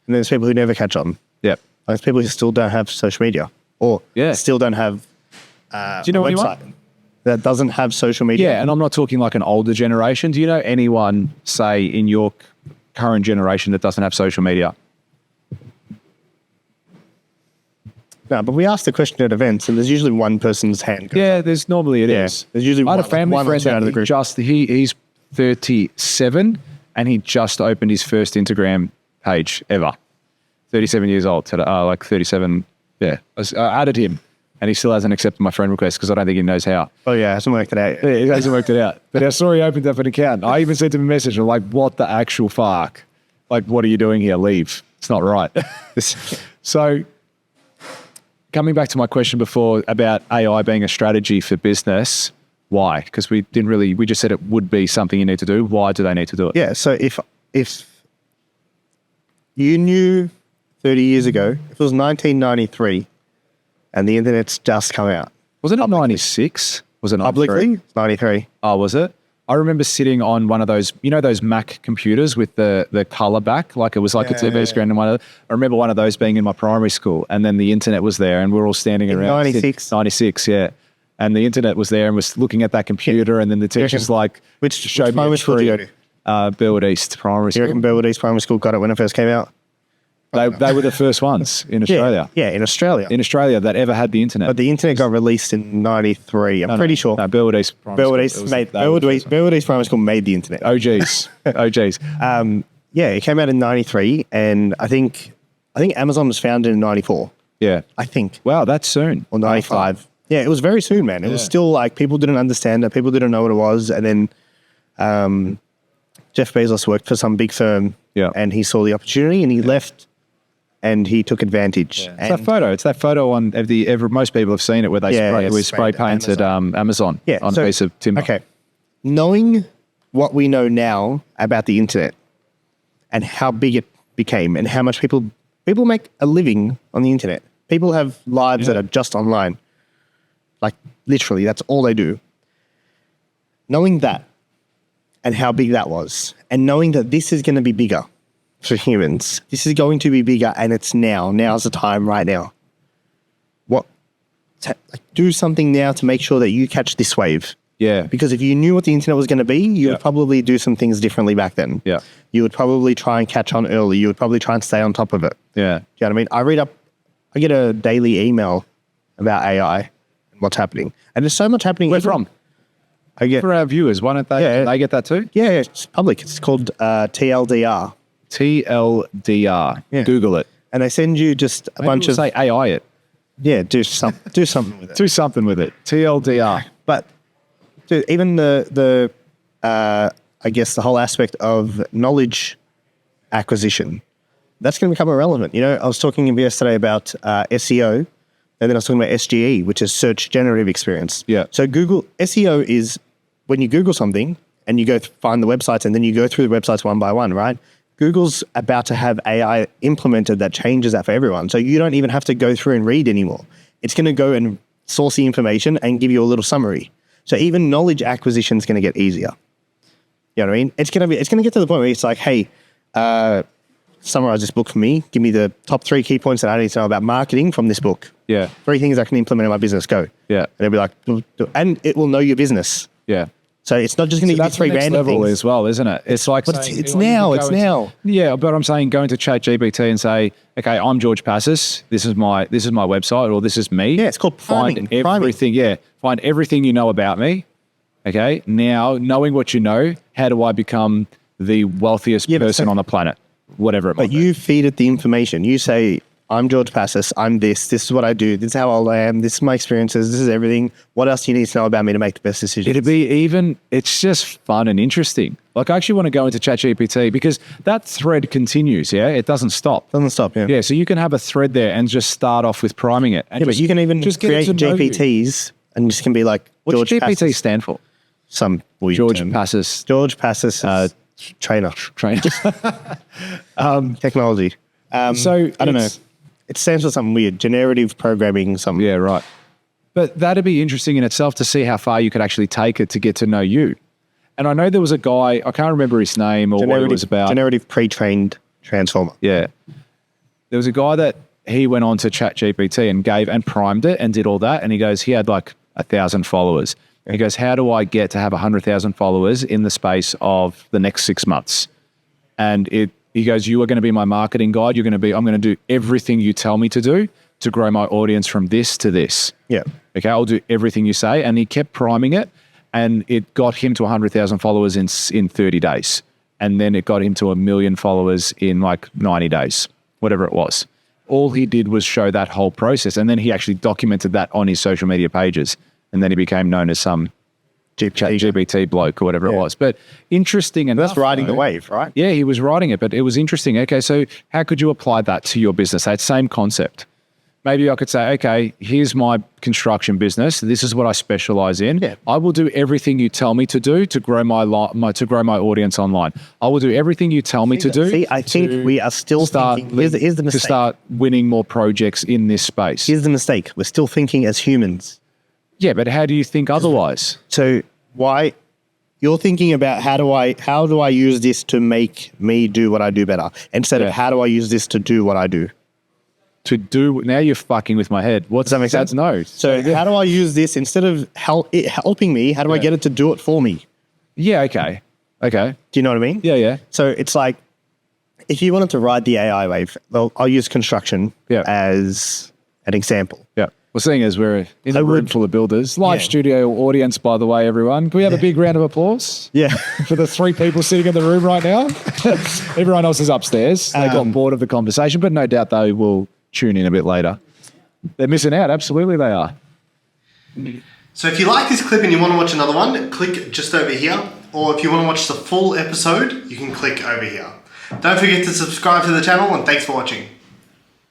And there's people who never catch on. Yep. There's people who still don't have social media or still don't have Do you know a anyone? website that doesn't have social media. Yeah, and I'm not talking like an older generation. Do you know anyone, say, in your current generation that doesn't have social media? No, but we ask the question at events, and there's usually one person's hand. Yeah, there's normally it is. There's usually I had a one family or friend two out of the that group. he's 37 and he just opened his first Instagram page ever. 37 years old, like 37. Yeah, I added him, and he still hasn't accepted my friend request because I don't think he knows how. Oh yeah, hasn't worked it out. Yeah, he hasn't worked it out. But I saw he opened up an account. I even sent him a message. I'm like, what the actual fuck? Like, what are you doing here? Leave. It's not right. So coming back to my question before about AI being a strategy for business, why? Because we just said it would be something you need to do. Why do they need to do it? Yeah, so if you knew 30 years ago, if it was 1993 and the internet's just come out. Wasn't it 96? Was it 93? Publicly, it's 93. Oh, was it? I remember sitting on one of those, those Mac computers with the color back, like it was like a TV screen. And I remember one of those being in my primary school, and then the internet was there, and we're all standing around. 96? 96, yeah. And the internet was there, and was looking at that computer, and then the teacher's like, Which primary school did you go to? Burwood East Primary School. You reckon Burwood East Primary School got it when it first came out? They were the first ones in Australia. Yeah, in Australia. In Australia that ever had the internet. But the internet got released in 93, I'm pretty sure. No, Burwood East Primary School. Burwood East Primary School made the internet. OGs. Yeah, it came out in 93, and I think Amazon was founded in 94. Yeah. I think. Wow, that's soon. Or 95. Yeah, it was very soon, man. It was still like people didn't understand it. People didn't know what it was. And then Jeff Bezos worked for some big firm and he saw the opportunity and he left and he took advantage. Yeah. It's that photo on most people have seen it where they spray painted Amazon on a piece of timber. Okay. Knowing what we know now about the internet and how big it became and how much people make a living on the internet. People have lives that are just online. Like literally, that's all they do. Knowing that and how big that was, and knowing that this is going to be bigger for humans, this is going to be bigger, and it's now. Now's the time, right now. Do something now to make sure that you catch this wave. Yeah. Because if you knew what the internet was going to be, you would probably do some things differently back then. Yeah. You would probably try and catch on early. You would probably try and stay on top of it. Yeah. Do you know what I mean? I get a daily email about AI and what's happening. And there's so much happening. Where from? For our viewers, why don't they get that too? Yeah, it's public. It's called TLDR. TLDR. Yeah. Google it. And they send you just a bunch of... say AI it. Yeah, do something with it. Do something with it. TLDR. But dude, even the I guess the whole aspect of knowledge acquisition, that's going to become irrelevant. I was talking yesterday about SEO, and then I was talking about SGE, which is search generative experience. Yeah. So Google SEO is when you Google something and you go find the websites and then you go through the websites one by one, right? Google's about to have AI implemented that changes that for everyone. So you don't even have to go through and read anymore. It's going to go and source the information and give you a little summary. So even knowledge acquisition is going to get easier. You know what I mean? It's going to get to the point where it's like, hey, summarize this book for me. Give me the top 3 key points that I need to know about marketing from this book. Yeah. 3 things I can implement in my business. Go. Yeah. And it'll be like, and it will know your business. Yeah. So it's not just going to give you 3 random level things. as well, isn't it? It's like but it's now. Yeah, but I'm saying go into ChatGPT and say, okay, I'm George Passis. This is my website, or this is me. Yeah, it's called priming. Find everything. Yeah, find everything you know about me. Okay, now knowing what you know, how do I become the wealthiest person on the planet? Whatever it might be. But you feed it the information. You say, I'm George Passis. I'm this. This is what I do. This is how old I am. This is my experiences. This is everything. What else do you need to know about me to make the best decisions? It's just fun and interesting. Like I actually want to go into ChatGPT because that thread continues. Yeah, it doesn't stop. Yeah, so you can have a thread there and just start off with priming it. And but you can even just create GPTs and just can be like, what's GPT stand for? Some weird George term. Passis. George Passis, trainer. Technology. So I don't know. It stands for something weird. Generative programming, something. Yeah, right. But that'd be interesting in itself to see how far you could actually take it to get to know you. And I know there was a guy, I can't remember his name or what it was about. Generative pre-trained transformer. Yeah. there was a guy that he went on to ChatGPT and gave and primed it and did all that. And he goes, he had like 1,000 followers. And he goes, how do I get to have 100,000 followers in the space of the next 6 months? And he goes, you are going to be my marketing guide. I'm going to do everything you tell me to do to grow my audience from this to this. Yeah. Okay, I'll do everything you say. And he kept priming it, and it got him to 100,000 followers in 30 days. And then it got him to 1 million followers in like 90 days, whatever it was. All he did was show that whole process. And then he actually documented that on his social media pages. And then he became known as some GPT bloke or whatever it was. But interesting enough. That's riding the wave, right? Yeah, he was riding it, but it was interesting. Okay, so how could you apply that to your business? That same concept. Maybe I could say, okay, here's my construction business. This is what I specialize in. Yeah. I will do everything you tell me to do to grow my audience online. I will do everything you tell me to do. See, I think we are still thinking. Here's the mistake. To start winning more projects in this space. Here's the mistake. We're still thinking as humans. Yeah, but how do you think otherwise? So why you're thinking about how do I use this to make me do what I do better instead of how do I use this to do what I do? Now you're fucking with my head. Does that make sense? No. So how do I use this instead of it helping me? How do I get it to do it for me? Yeah. Okay. Do you know what I mean? Yeah. So it's like if you wanted to ride the AI wave, well, I'll use construction as an example. Yeah. Well, seeing as we're in a room full of builders, live studio audience, by the way, everyone. Can we have a big round of applause? Yeah. For the 3 people sitting in the room right now? Everyone else is upstairs. They got bored of the conversation, but no doubt they will tune in a bit later. They're missing out. Absolutely they are. So if you like this clip and you want to watch another one, click just over here. Or if you want to watch the full episode, you can click over here. Don't forget to subscribe to the channel, and thanks for watching.